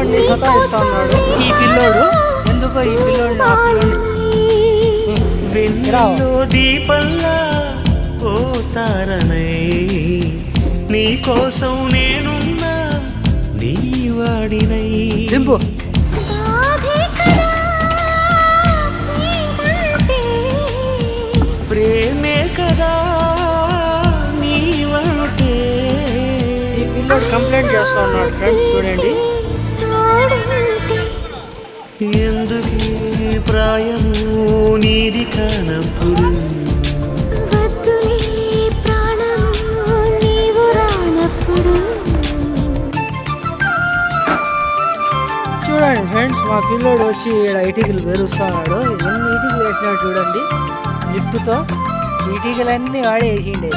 పిల్లోడిని సతాయిస్తా ఉన్నాడు ఈ పిల్లోడు. ఎందుకో ఈ వెన్నెల్లో దీపంలా ఓ తారనై నీ కోసం నేనున్నా నీ వాడినై. దింపు ప్రేమే కదా నీ వాటే. ఈ పిల్లోడు కంప్లైంట్ చేస్తా ఉన్నాడు ఫ్రెండ్స్, చూడండి. ఎందుకే ప్రాయము నీది కానప్పుడు చూడండి ఫ్రెండ్స్, మా పిల్లోడు వచ్చి ఇక్కడ ఇటుకలు పెరుస్తున్నాడు. ఎన్ని ఇటుకలు వేసినాడు చూడండి లిఫ్ట్తో. ఇటుకలన్నీ వాడే వేసిండే.